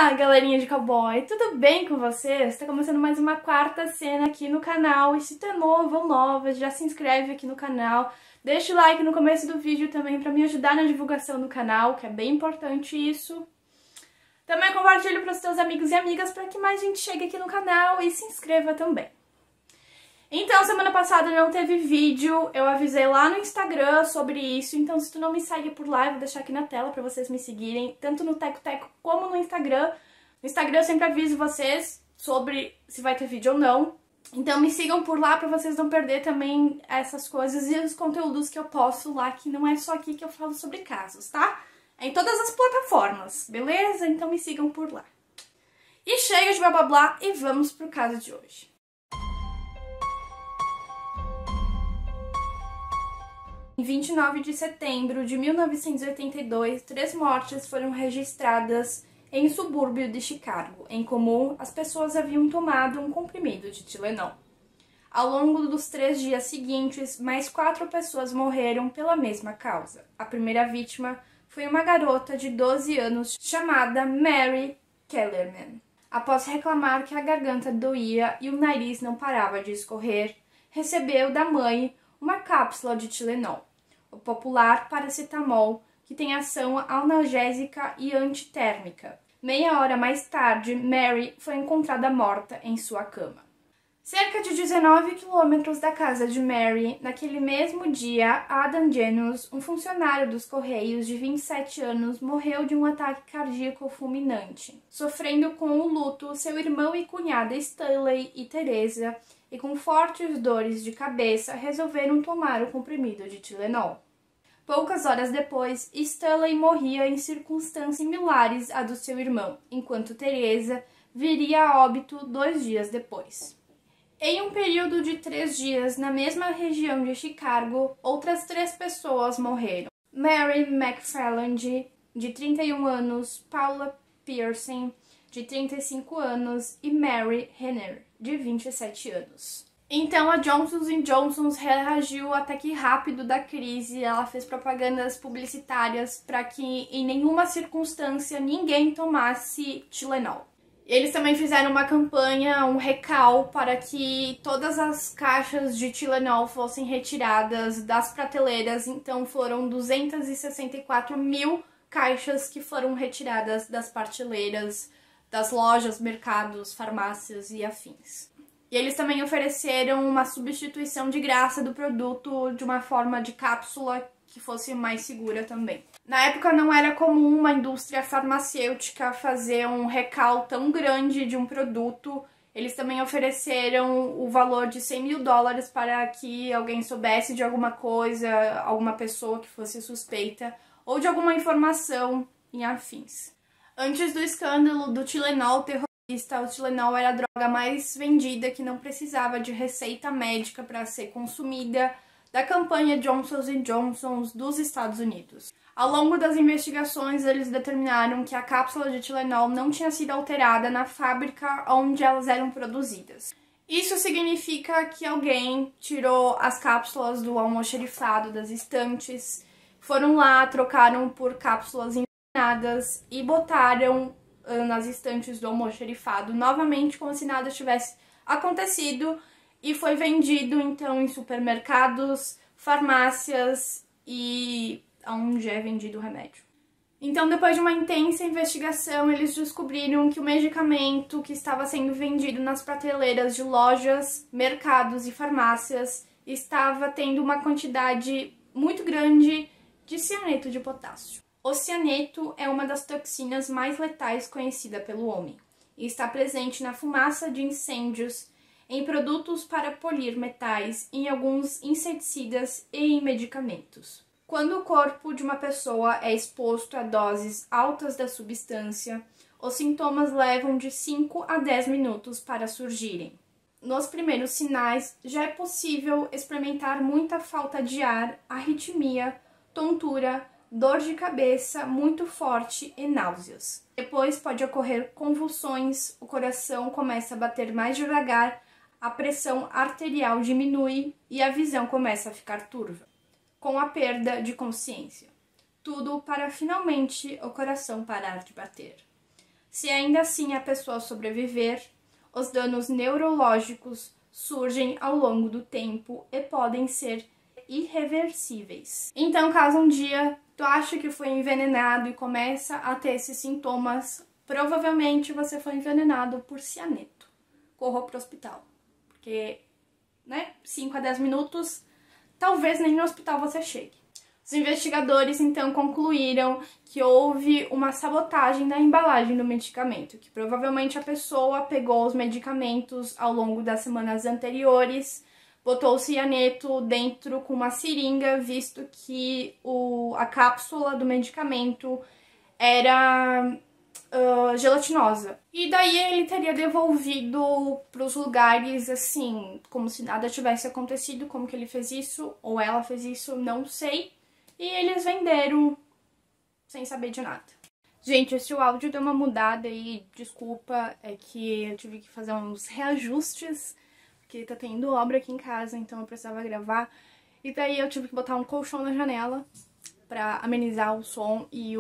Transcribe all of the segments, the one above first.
Olá, galerinha de cowboy, tudo bem com vocês? Está começando mais uma quarta cena aqui no canal, e se tu é novo ou nova, já se inscreve aqui no canal, deixa o like no começo do vídeo também para me ajudar na divulgação do canal, que é bem importante isso. Também compartilhe para os teus amigos e amigas para que mais gente chegue aqui no canal e se inscreva também. Então, semana passada não teve vídeo, eu avisei lá no Instagram sobre isso, então se tu não me segue por lá, eu vou deixar aqui na tela pra vocês me seguirem, tanto no Teco Teco como no Instagram. No Instagram eu sempre aviso vocês sobre se vai ter vídeo ou não, então me sigam por lá pra vocês não perder também essas coisas e os conteúdos que eu posto lá, que não é só aqui que eu falo sobre casos, tá? É em todas as plataformas, beleza? Então me sigam por lá. E chega de blá blá blá e vamos pro caso de hoje. Em 29 de setembro de 1982, 3 mortes foram registradas em um subúrbio de Chicago. Em comum, as pessoas haviam tomado um comprimido de Tylenol. Ao longo dos 3 dias seguintes, mais 4 pessoas morreram pela mesma causa. A primeira vítima foi uma garota de 12 anos chamada Mary Kellerman. Após reclamar que a garganta doía e o nariz não parava de escorrer, recebeu da mãe uma cápsula de Tylenol, o popular paracetamol, que tem ação analgésica e antitérmica. Meia hora mais tarde, Mary foi encontrada morta em sua cama. Cerca de 19 quilômetros da casa de Mary, naquele mesmo dia, Adam Janus, um funcionário dos Correios de 27 anos, morreu de um ataque cardíaco fulminante. Sofrendo com o luto, seu irmão e cunhada Stanley e Teresa, e com fortes dores de cabeça, resolveram tomar o comprimido de Tylenol. Poucas horas depois, Stanley morria em circunstâncias similares à do seu irmão, enquanto Teresa viria a óbito 2 dias depois. Em um período de 3 dias, na mesma região de Chicago, outras 3 pessoas morreram. Mary McFarland, de 31 anos, Paula Pearson, de 35 anos, e Mary Henner, de 27 anos. Então a Johnson & Johnson reagiu até que rápido da crise. Ela fez propagandas publicitárias para que em nenhuma circunstância ninguém tomasse Tylenol. Eles também fizeram uma campanha, um recall, para que todas as caixas de Tylenol fossem retiradas das prateleiras. Então foram 264 mil caixas que foram retiradas das prateleiras das lojas, mercados, farmácias e afins. E eles também ofereceram uma substituição de graça do produto de uma forma de cápsula que fosse mais segura também. Na época não era comum uma indústria farmacêutica fazer um recall tão grande de um produto. Eles também ofereceram o valor de $100 mil para que alguém soubesse de alguma coisa, alguma pessoa que fosse suspeita, ou de alguma informação em afins. Antes do escândalo do Tylenol terrorista, o Tylenol era a droga mais vendida que não precisava de receita médica para ser consumida, da campanha Johnson & Johnson dos Estados Unidos. Ao longo das investigações, eles determinaram que a cápsula de Tylenol não tinha sido alterada na fábrica onde elas eram produzidas. Isso significa que alguém tirou as cápsulas do almoxarifado das estantes, foram lá, trocaram por cápsulas envenenadas e botaram nas estantes do almoxarifado novamente, como se nada tivesse acontecido, e foi vendido então em supermercados, farmácias e onde é vendido o remédio. Então, depois de uma intensa investigação, eles descobriram que o medicamento que estava sendo vendido nas prateleiras de lojas, mercados e farmácias estava tendo uma quantidade muito grande de cianeto de potássio. O cianeto é uma das toxinas mais letais conhecida pelo homem e está presente na fumaça de incêndios, em produtos para polir metais, em alguns inseticidas e em medicamentos. Quando o corpo de uma pessoa é exposto a doses altas da substância, os sintomas levam de 5 a 10 minutos para surgirem. Nos primeiros sinais, já é possível experimentar muita falta de ar, arritmia, tontura, dor de cabeça muito forte e náuseas. Depois pode ocorrer convulsões, o coração começa a bater mais devagar, a pressão arterial diminui e a visão começa a ficar turva, com a perda de consciência. Tudo para finalmente o coração parar de bater. Se ainda assim a pessoa sobreviver, os danos neurológicos surgem ao longo do tempo e podem ser irreversíveis. Então, caso um dia tu acha que foi envenenado e começa a ter esses sintomas, provavelmente você foi envenenado por cianeto. Corra pro hospital, porque, 5 a 10 minutos, talvez nem no hospital você chegue. Os investigadores, então, concluíram que houve uma sabotagem da embalagem do medicamento, que provavelmente a pessoa pegou os medicamentos ao longo das semanas anteriores, botou o cianeto dentro com uma seringa, visto que a cápsula do medicamento era gelatinosa. E daí ele teria devolvido para os lugares, assim, como se nada tivesse acontecido. Como que ele fez isso, ou ela fez isso, não sei. E eles venderam sem saber de nada. Gente, esse áudio deu uma mudada e desculpa, é que eu tive que fazer uns reajustes, porque tá tendo obra aqui em casa, então eu precisava gravar. E daí eu tive que botar um colchão na janela pra amenizar o som e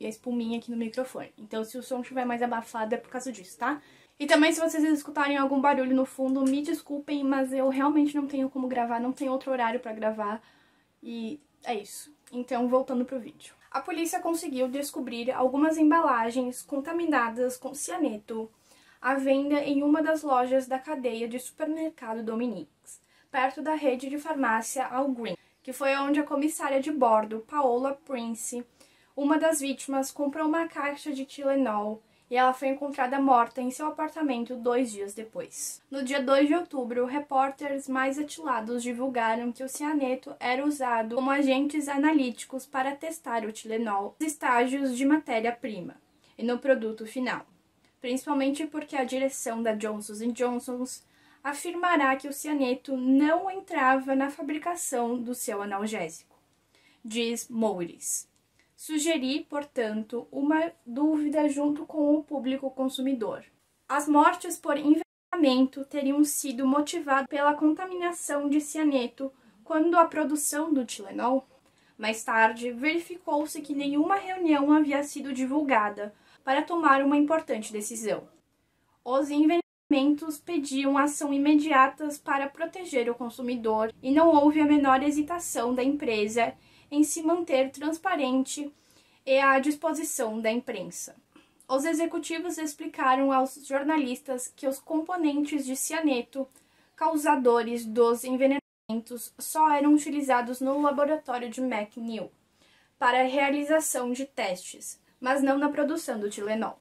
a espuminha aqui no microfone. Então se o som estiver mais abafado é por causa disso, tá? E também se vocês escutarem algum barulho no fundo, me desculpem, mas eu realmente não tenho como gravar, não tenho outro horário pra gravar. E é isso. Então, voltando pro vídeo. A polícia conseguiu descobrir algumas embalagens contaminadas com cianeto à venda em uma das lojas da cadeia de supermercado Dominique's, perto da rede de farmácia Algreen, que foi onde a comissária de bordo, Paola Prince, uma das vítimas, comprou uma caixa de Tylenol e ela foi encontrada morta em seu apartamento 2 dias depois. No dia 2 de outubro, repórteres mais atilados divulgaram que o cianeto era usado como agentes analíticos para testar o Tylenol nos estágios de matéria-prima e no produto final, principalmente porque a direção da Johnson & Johnson afirmará que o cianeto não entrava na fabricação do seu analgésico, diz Moures. Sugeri, portanto, uma dúvida junto com o público consumidor. As mortes por envenenamento teriam sido motivadas pela contaminação de cianeto quando a produção do Tylenol? Mais tarde, verificou-se que nenhuma reunião havia sido divulgada para tomar uma importante decisão. Os envenenamentos pediam ação imediatas para proteger o consumidor e não houve a menor hesitação da empresa em se manter transparente e à disposição da imprensa. Os executivos explicaram aos jornalistas que os componentes de cianeto, causadores dos envenenamentos, só eram utilizados no laboratório de McNeil para a realização de testes, mas não na produção do Tylenol.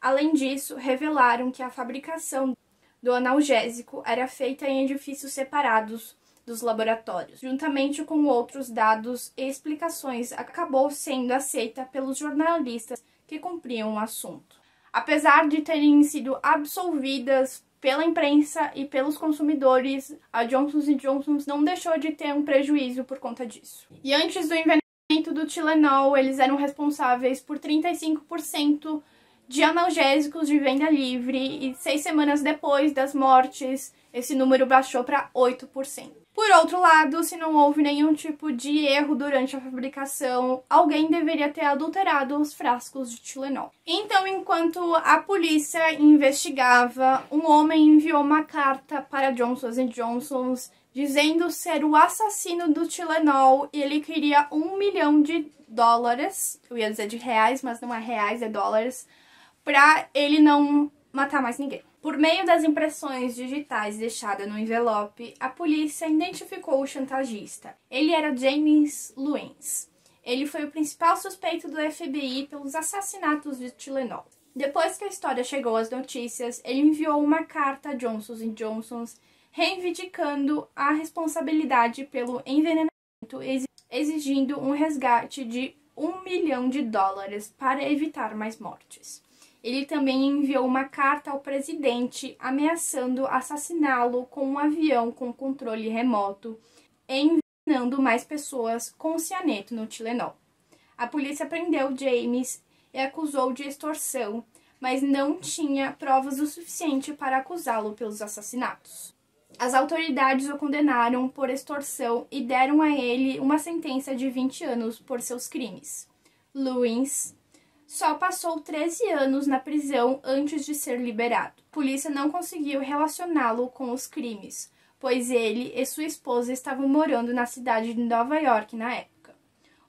Além disso, revelaram que a fabricação do analgésico era feita em edifícios separados dos laboratórios, juntamente com outros dados e explicações, acabou sendo aceita pelos jornalistas que cumpriam o assunto. Apesar de terem sido absolvidas pela imprensa e pelos consumidores, a Johnson & Johnson não deixou de ter um prejuízo por conta disso. E antes do envenenamento do Tylenol, eles eram responsáveis por 35% de analgésicos de venda livre e 6 semanas depois das mortes, esse número baixou para 8%. Por outro lado, se não houve nenhum tipo de erro durante a fabricação, alguém deveria ter adulterado os frascos de Tylenol. Então, enquanto a polícia investigava, um homem enviou uma carta para Johnson & Johnson dizendo ser o assassino do Tylenol e ele queria $1 milhão. Eu ia dizer de reais, mas não é reais, é dólares, para ele não matar mais ninguém. Por meio das impressões digitais deixadas no envelope, a polícia identificou o chantagista. Ele era James Luens. Ele foi o principal suspeito do FBI pelos assassinatos de Tylenol. Depois que a história chegou às notícias, ele enviou uma carta a Johnson & Johnson reivindicando a responsabilidade pelo envenenamento, exigindo um resgate de $1 milhão para evitar mais mortes. Ele também enviou uma carta ao presidente ameaçando assassiná-lo com um avião com controle remoto e envenenando mais pessoas com cianeto no Tylenol. A polícia prendeu James e acusou de extorsão, mas não tinha provas o suficiente para acusá-lo pelos assassinatos. As autoridades o condenaram por extorsão e deram a ele uma sentença de 20 anos por seus crimes. Luens só passou 13 anos na prisão antes de ser liberado. A polícia não conseguiu relacioná-lo com os crimes, pois ele e sua esposa estavam morando na cidade de Nova York na época.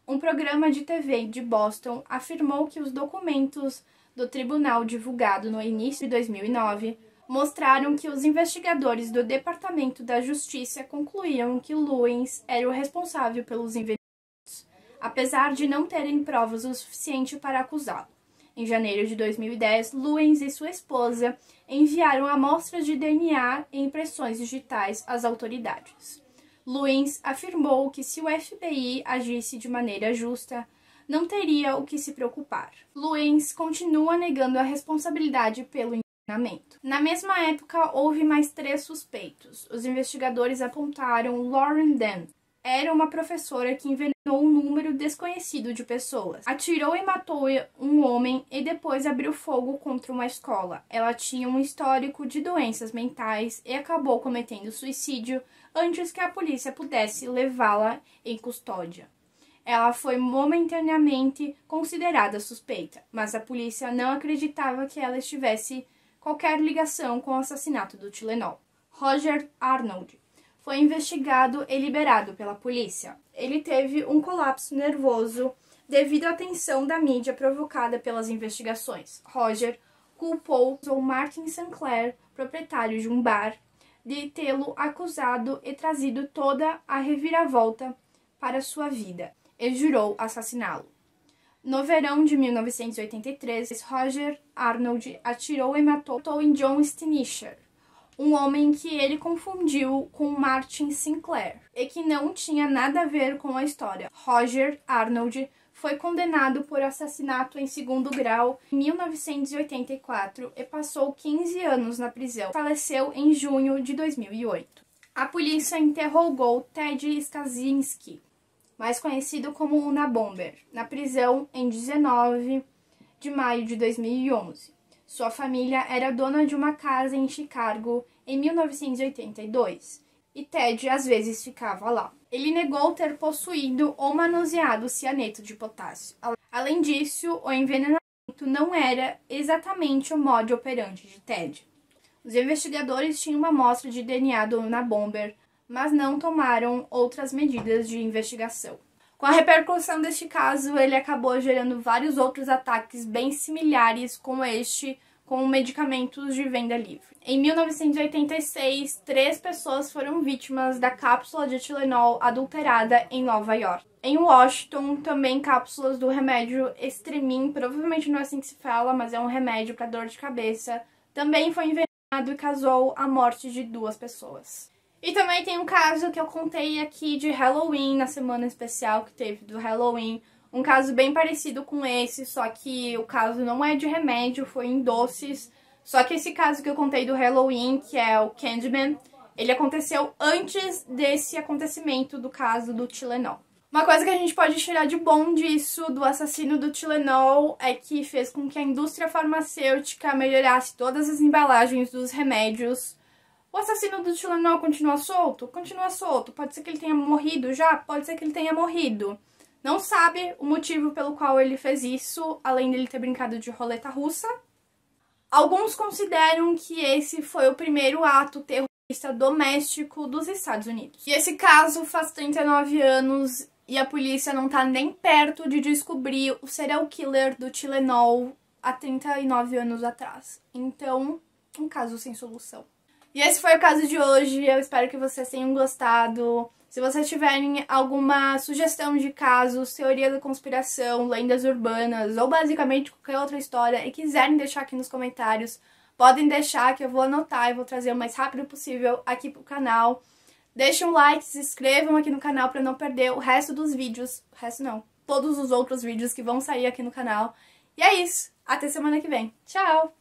Um programa de TV de Boston afirmou que os documentos do tribunal divulgado no início de 2009 mostraram que os investigadores do Departamento da Justiça concluíam que Lewins era o responsável pelos investimentos, apesar de não terem provas o suficiente para acusá-lo. Em janeiro de 2010, Lewins e sua esposa enviaram amostras de DNA e impressões digitais às autoridades. Lewins afirmou que se o FBI agisse de maneira justa, não teria o que se preocupar. Lewins continua negando a responsabilidade pelo envenenamento. Na mesma época, houve mais 3 suspeitos. Os investigadores apontaram Lauren Dunn. Era uma professora que envenenou um número desconhecido de pessoas. Atirou e matou um homem e depois abriu fogo contra uma escola. Ela tinha um histórico de doenças mentais e acabou cometendo suicídio antes que a polícia pudesse levá-la em custódia. Ela foi momentaneamente considerada suspeita, mas a polícia não acreditava que ela tivesse qualquer ligação com o assassinato do Tylenol. Roger Arnold foi investigado e liberado pela polícia. Ele teve um colapso nervoso devido à tensão da mídia provocada pelas investigações. Roger culpou o Martin Sinclair, proprietário de um bar, de tê-lo acusado e trazido toda a reviravolta para sua vida, e jurou assassiná-lo. No verão de 1983, Roger Arnold atirou e matou em John Steinischer, um homem que ele confundiu com Martin Sinclair e que não tinha nada a ver com a história. Roger Arnold foi condenado por assassinato em 2º grau em 1984 e passou 15 anos na prisão. Faleceu em junho de 2008. A polícia interrogou Ted Kaczynski, mais conhecido como Unabomber, na prisão em 19 de maio de 2011. Sua família era dona de uma casa em Chicago em 1982 e Ted às vezes ficava lá. Ele negou ter possuído ou manuseado cianeto de potássio. Além disso, o envenenamento não era exatamente o modo operandi de Ted. Os investigadores tinham uma amostra de DNA do Unabomber, mas não tomaram outras medidas de investigação. Com a repercussão deste caso, ele acabou gerando vários outros ataques bem similares com este, com medicamentos de venda livre. Em 1986, 3 pessoas foram vítimas da cápsula de Tylenol adulterada em Nova York. Em Washington, também cápsulas do remédio Extremin, provavelmente não é assim que se fala, mas é um remédio para dor de cabeça, também foi envenenado e causou a morte de 2 pessoas. E também tem um caso que eu contei aqui de Halloween, na semana especial que teve do Halloween. Um caso bem parecido com esse, só que o caso não é de remédio, foi em doces. Só que esse caso que eu contei do Halloween, que é o Candyman, ele aconteceu antes desse acontecimento do caso do Tylenol. Uma coisa que a gente pode tirar de bom disso, do assassino do Tylenol, é que fez com que a indústria farmacêutica melhorasse todas as embalagens dos remédios. O assassino do Tylenol continua solto? Continua solto. Pode ser que ele tenha morrido já? Pode ser que ele tenha morrido. Não sabe o motivo pelo qual ele fez isso, além dele ter brincado de roleta russa. Alguns consideram que esse foi o primeiro ato terrorista doméstico dos Estados Unidos. E esse caso faz 39 anos e a polícia não tá nem perto de descobrir o serial killer do Tylenol há 39 anos atrás. Então, um caso sem solução. E esse foi o caso de hoje, eu espero que vocês tenham gostado. Se vocês tiverem alguma sugestão de casos, teoria da conspiração, lendas urbanas ou basicamente qualquer outra história e quiserem deixar aqui nos comentários, podem deixar que eu vou anotar e vou trazer o mais rápido possível aqui pro canal. Deixem um like, se inscrevam aqui no canal para não perder o resto dos vídeos, todos os outros vídeos que vão sair aqui no canal. E é isso, até semana que vem. Tchau!